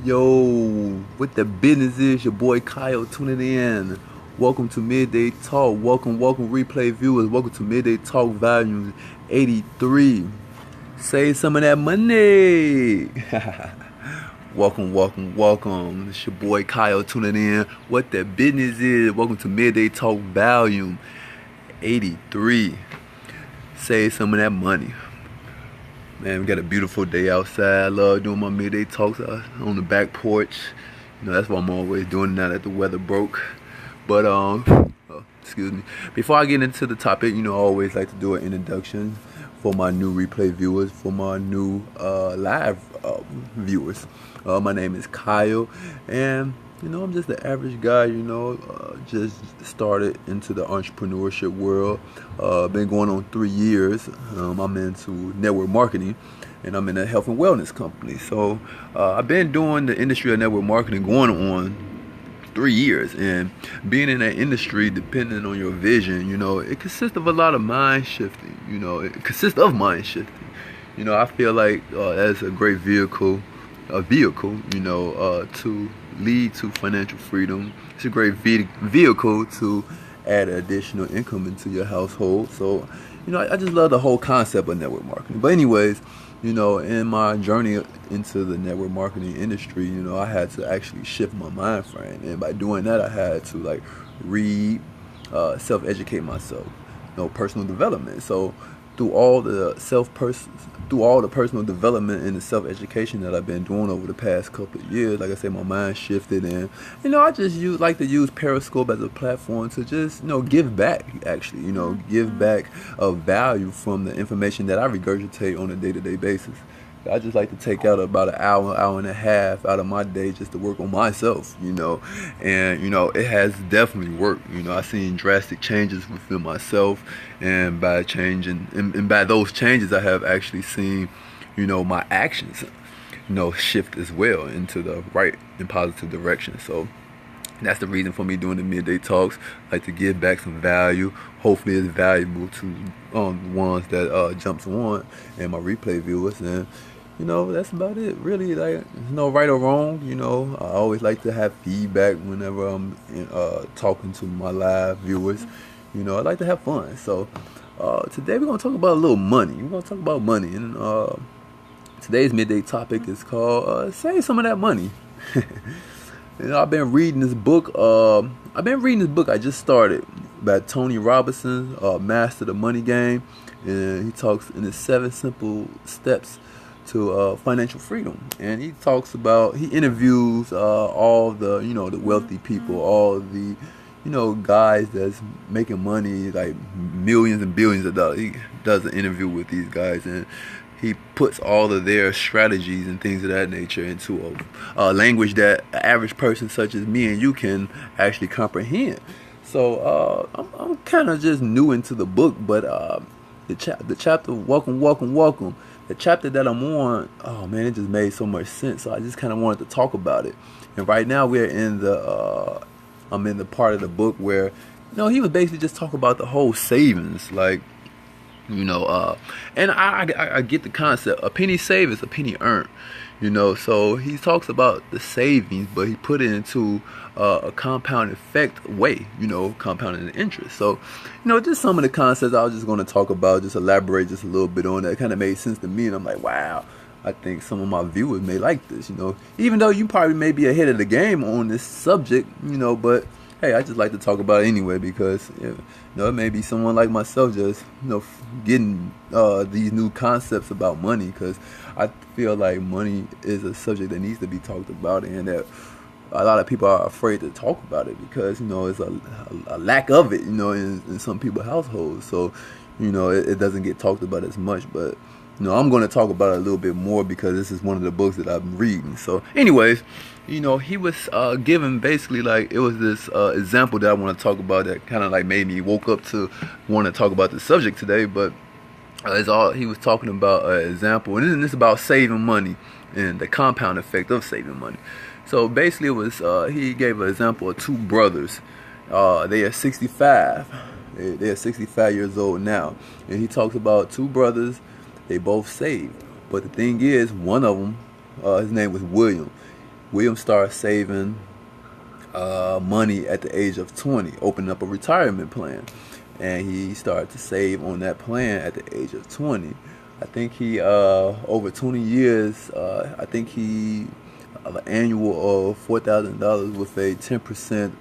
Yo, what the business is? Your boy Kyle tuning in. Welcome to Midday Talk. Welcome, replay viewers. Welcome to Midday Talk Volume 83. Save some of that money. welcome. It's your boy Kyle tuning in. What the business is? Welcome to Midday Talk Volume 83. Save some of that money. Man, we got a beautiful day outside. I love doing my midday talks on the back porch. You know, that's why I'm always doing now that the weather broke. But excuse me. Before I get into the topic, I always like to do an introduction for my new replay viewers, for my new live viewers. My name is Kyle, and I'm just the average guy. Just started into the entrepreneurship world. Been going on 3 years. I'm into network marketing, and I'm in a health and wellness company. So I've been doing the industry of network marketing going on 3 years, and being in that industry, depending on your vision, it consists of a lot of mind shifting. It consists of mind shifting. I feel like that's a great vehicle, to lead to financial freedom. It's a great vehicle to add additional income into your household. So, I just love the whole concept of network marketing. But anyways, in my journey into the network marketing industry, I had to actually shift my mind frame. And by doing that, I had to read, self-educate myself, personal development. So through all the personal development and the self-education that I've been doing over the past couple of years, like I said, my mind shifted, and I just like to use Periscope as a platform to just give back. Actually, give back a value from the information that I regurgitate on a day-to-day basis. I just like to take out about an hour and a half out of my day just to work on myself, and it has definitely worked. I've seen drastic changes within myself, and by changing, and by those changes, I have actually seen, my actions, shift as well into the right and positive direction. So that's the reason for me doing the midday talks. I like to give back some value. Hopefully it's valuable to ones that jumps on and my replay viewers. And that's about it, really. Like, no right or wrong. I always like to have feedback whenever I'm talking to my live viewers. I like to have fun. So today we're gonna talk about a little money. We're gonna talk about money, and today's midday topic is called "Save Some of That Money." I've been reading this book. I just started, by Tony Robinson, Master the Money Game, and he talks in his 7 simple steps to financial freedom. And he interviews all the the wealthy people, all the guys that's making money, like millions and billions of dollars. He does an interview with these guys, and he puts all of their strategies and things of that nature into a language that an average person such as me and you can actually comprehend. So I'm kind of just new into the book, but the chapter, welcome. The chapter that I'm on, oh man, it just made so much sense. So I just kind of wanted to talk about it. And right now we're in I'm in the part of the book where, he was basically just talking about the whole savings, like. And I get the concept. A penny saved is a penny earned. So he talks about the savings, but he put it into a compound effect way, compounding the interest. So, just some of the concepts I was just going to talk about, just elaborate just a little bit on that. It kind of made sense to me, and I'm like, wow, I think some of my viewers may like this, even though you probably may be ahead of the game on this subject, but hey, I just like to talk about it anyway, because it may be someone like myself just getting these new concepts about money, because I feel like money is a subject that needs to be talked about, and that a lot of people are afraid to talk about it because it's a lack of it in some people's households. So it doesn't get talked about as much, but I'm going to talk about it a little bit more because this is one of the books that I'm reading. So anyways, he was given basically, it was this example that I want to talk about that kind of made me woke up to want to talk about the subject today. But he was talking about an example, and it's about saving money and the compound effect of saving money. So basically it was, he gave an example of 2 brothers. They are 65. They're 65 years old now. And he talks about 2 brothers. They both saved. But the thing is, one of them, his name was William. William started saving money at the age of 20, opening up a retirement plan. And he started to save on that plan at the age of 20. I think he, over 20 years, I think he, an annual of $4,000 with a 10%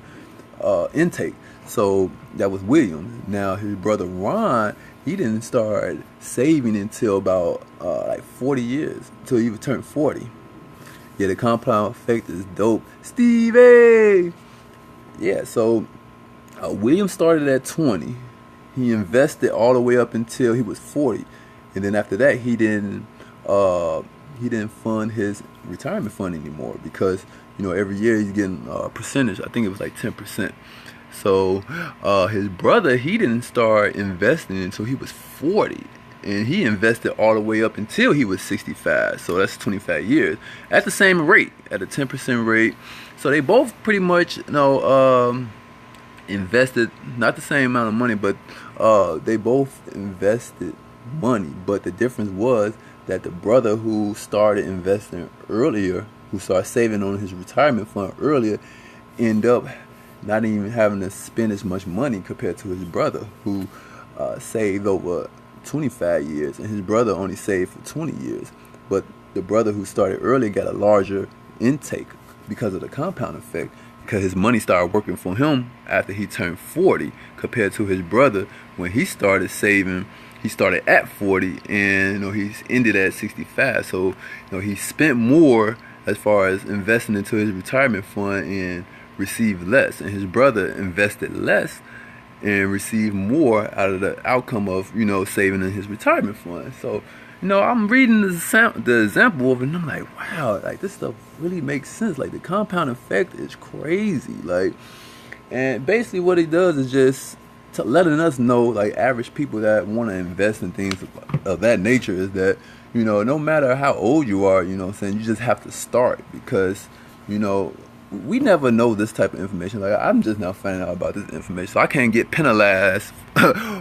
intake. So that was William. Now his brother Ron, he didn't start saving until about like 40 years, until he turned 40. Yeah, the compound effect is dope. Stevie! Yeah, so William started at 20. He invested all the way up until he was 40. And then after that, he didn't fund his retirement fund anymore because, you know, every year he's getting a percentage. I think it was like 10%. So his brother, he didn't start investing until he was 40. And he invested all the way up until he was 65. So that's 25 years at the same rate, at a 10% rate. So they both pretty much, you know, invested not the same amount of money, but they both invested money. But the difference was that the brother who started investing earlier, who started saving on his retirement fund earlier, ended up not even having to spend as much money compared to his brother who saved over 25 years, and his brother only saved for 20 years. But the brother who started early got a larger intake because of the compound effect, because his money started working for him after he turned 40 compared to his brother when he started saving. He started at 40 and, you know, he's ended at 65. So, you know, he spent more as far as investing into his retirement fund and received less, and his brother invested less and received more out of the outcome of, you know, saving in his retirement fund. So, you know, I'm reading the example of it, and I'm like, wow, like this stuff really makes sense. Like the compound effect is crazy. Like, and basically what it does is just letting us know, like average people that want to invest in things of that nature, is that, you know, no matter how old you are, you know what I'm saying, you just have to start, because, you know, we never know this type of information. Like, I'm just now finding out about this information, so I can't get penalized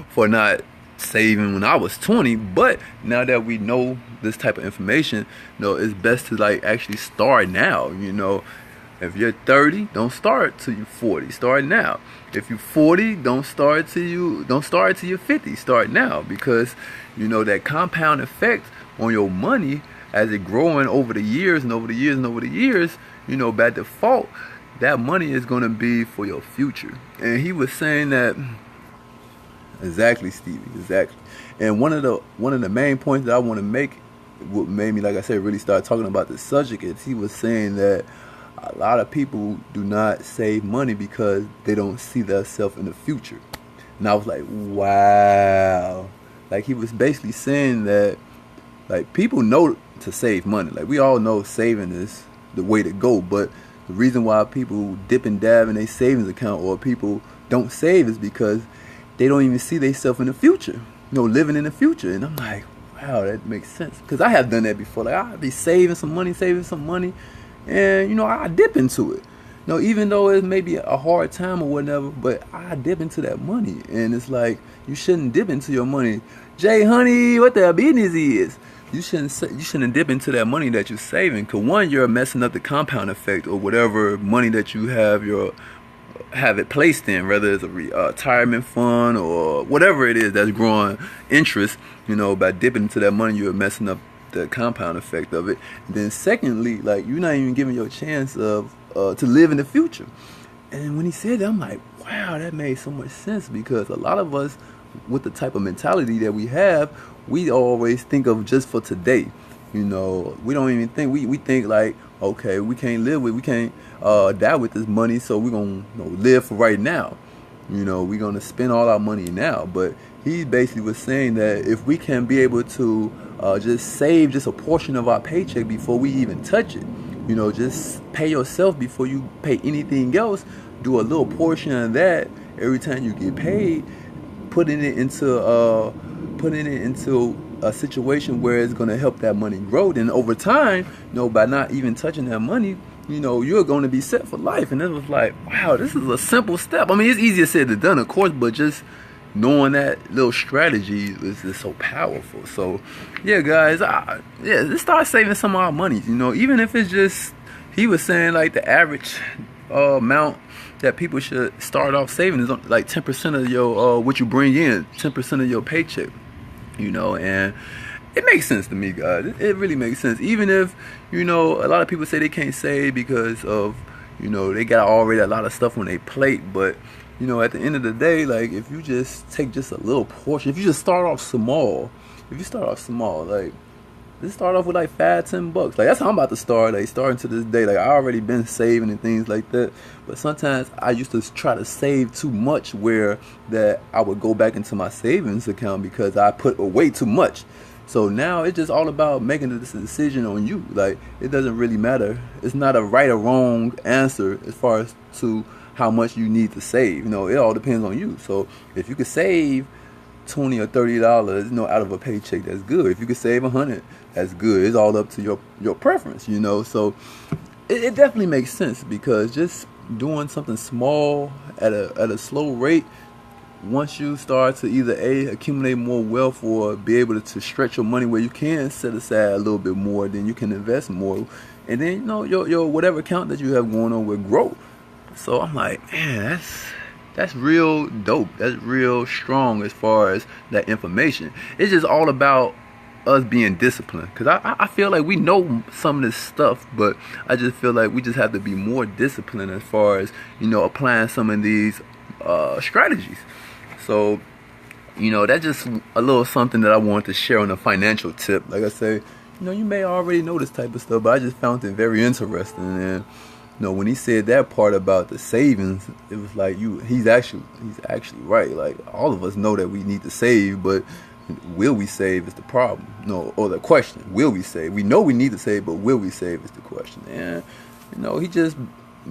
for not saving when I was 20. But now that we know this type of information, you know, it's best to like actually start now. You know, if you're 30, don't start till you're 40. Start now. If you're 40, don't start till you're 50. Start now, because, you know, that compound effect on your money as it growing over the years and over the years and over the years, you know, by default, that money is going to be for your future. And he was saying that exactly, Stevie, exactly. And one of the main points that I want to make, what made me, like I said, really start talking about the subject, is he was saying that a lot of people do not save money because they don't see themselves in the future. And I was like, wow. Like, he was basically saying that, like, people know to save money. Like, we all know saving is the way to go, but the reason why people dip and dab in their savings account, or people don't save, is because they don't even see themselves in the future, you know, living in the future. And I'm like, wow, that makes sense, because I have done that before. Like, I'd be saving some money, and, you know, I dip into it, you know, even though it may be a hard time or whatever, but I dip into that money. And it's like, you shouldn't dip into your money. Jay Honey, what the business is? You shouldn't dip into that money that you're saving, because one, you're messing up the compound effect, or whatever money that you have it placed in, whether it's a retirement fund or whatever it is that's growing interest. You know, by dipping into that money, you're messing up the compound effect of it. And then secondly, like, you're not even giving your chance of to live in the future. And when he said that, I'm like, wow, that made so much sense, because a lot of us, with the type of mentality that we have, we always think of just for today. You know, we don't even think, we think like, okay, we can't die with this money, so we're gonna, you know, live for right now. You know, we're gonna spend all our money now. But he basically was saying that if we can be able to just save just a portion of our paycheck before we even touch it, you know, just pay yourself before you pay anything else, do a little portion of that every time you get paid, putting it into a situation where it's going to help that money grow. Then over time, you know, by not even touching that money, you know, you're going to be set for life. And it was like, wow, this is a simple step. I mean, it's easier said than done, of course, but just knowing that little strategy is just so powerful. So yeah, guys, let's start saving some of our money. You know, even if it's just, he was saying like the average amount that people should start off saving is like 10% of your what you bring in, 10% of your paycheck, and it makes sense to me, guys. It really makes sense. Even if, a lot of people say they can't save because of, they got already a lot of stuff on their plate. But, at the end of the day, like, if you just take just a little portion, if you just start off small, like, just start off with like $5-10. Like, that's how I'm about to start. Like, starting to this day, like, I already been saving and things like that. But sometimes I used to try to save too much, where that I would go back into my savings account because I put away too much. So now it's just all about making this decision on you. Like, it doesn't really matter. It's not a right or wrong answer as far as to how much you need to save. It all depends on you. So if you could save $20 or $30, out of a paycheck, that's good. If you could save $100, that's good. It's all up to your preference, So it definitely makes sense, because just doing something small at a slow rate, once you start to either accumulate more wealth, or be able to stretch your money where you can set aside a little bit more, then you can invest more, and then your whatever account that you have going on will grow. So I'm like, man, that's real dope. That's real strong as far as that information. It's just all about us being disciplined, because I feel like we know some of this stuff, but I just feel like we just have to be more disciplined as far as applying some of these strategies. So, that's just a little something that I wanted to share on a financial tip. Like I say, you may already know this type of stuff, but I just found it very interesting. And, when he said that part about the savings, it was like he's actually right. Like, all of us know that we need to save, but will we save is the problem. Or the question, will we save? We know we need to save, but will we save is the question. And, he just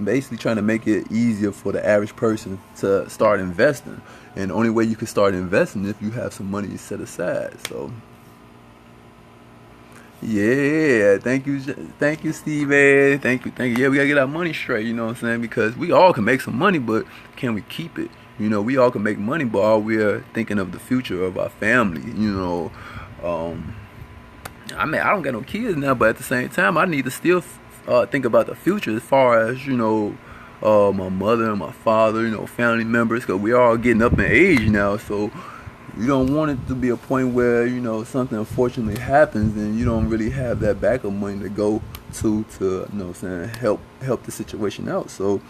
basically trying to make it easier for the average person to start investing. And the only way you can start investing is if you have some money set aside. So, yeah, thank you, Steve. Thank you. Yeah, we gotta get our money straight. You know what I'm saying? Because we all can make some money, but can we keep it? We all can make money, but all we're thinking of the future of our family. I don't got no kids now, but at the same time, I need to still think about the future as far as my mother and my father, family members, because we all getting up in age now. So you don't want it to be a point where something unfortunately happens and you don't really have that backup money to go to help the situation out. So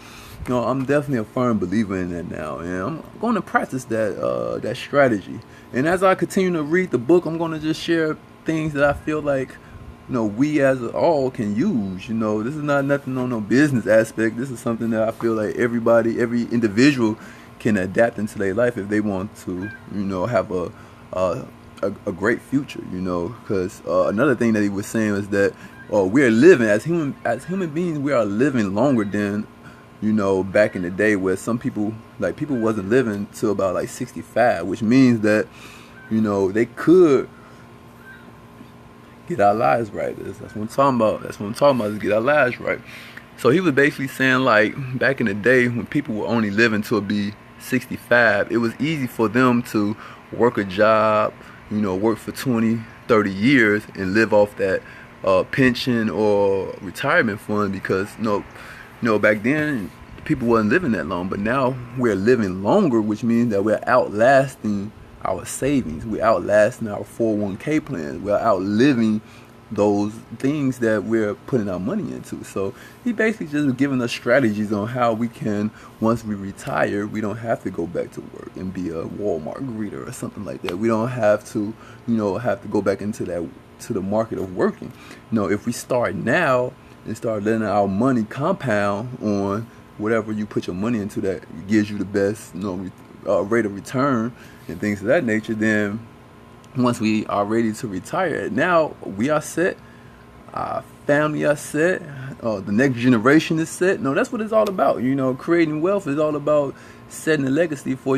I'm definitely a firm believer in that now, and I'm going to practice that strategy. And as I continue to read the book, I'm going to just share things that I feel like we as all can use. This is not nothing on no business aspect. This is something that I feel like every individual can adapt into their life if they want to, have a great future. Because another thing that he was saying was that we are living as human beings. We are living longer than back in the day, where some people wasn't living till about like 65, which means that they could get our lives right. That's what I'm talking about. Is get our lives right. So he was basically saying, like, back in the day when people were only living to be 65, it was easy for them to work a job, work for 20, 30 years and live off that pension or retirement fund, because back then people wasn't living that long. But now we're living longer, which means that we're outlasting our savings. We're outlasting our 401k plans. We're outliving those things that we're putting our money into. So he basically just giving us strategies on how we can, once we retire, we don't have to go back to work and be a Walmart greeter or something like that. We don't have to, go back into the market of working. If we start now and start letting our money compound on whatever you put your money into, that gives you the best, rate of return and things of that nature, then once we are ready to retire, now we are set, our family are set, the next generation is set. That's what it's all about. Creating wealth is all about setting a legacy for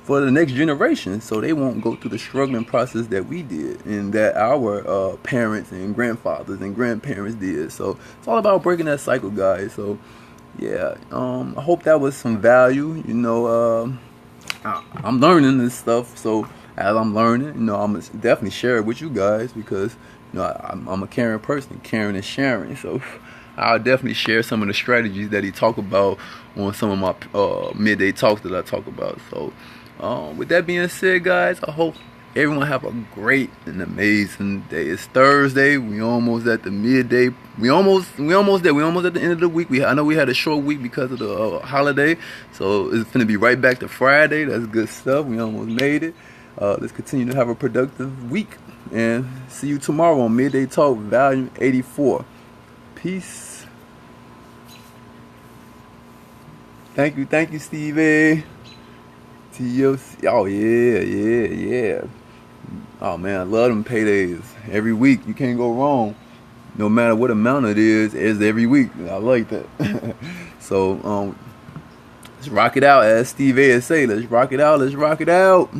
for the next generation, so they won't go through the struggling process that we did and that our parents and grandfathers and grandparents did. So it's all about breaking that cycle, guys. So yeah, I hope that was some value. I'm learning this stuff, so as I'm learning, I'm gonna definitely share it with you guys, because I'm a caring person. Caring and sharing. So I'll definitely share some of the strategies that he talked about on some of my midday talks that I talk about. So with that being said, guys, I hope everyone have a great and amazing day. It's Thursday. We almost at the midday. We almost there. We almost at the end of the week. I know we had a short week because of the holiday, so it's gonna be right back to Friday. That's good stuff. We almost made it. Let's continue to have a productive week, and see you tomorrow on Midday Talk Volume 84. Peace. Thank you, Stevie. TLC. Oh yeah. Oh man, I love them paydays. Every week, you can't go wrong. No matter what amount it is every week. I like that. So let's rock it out, as Steve A say. Let's rock it out.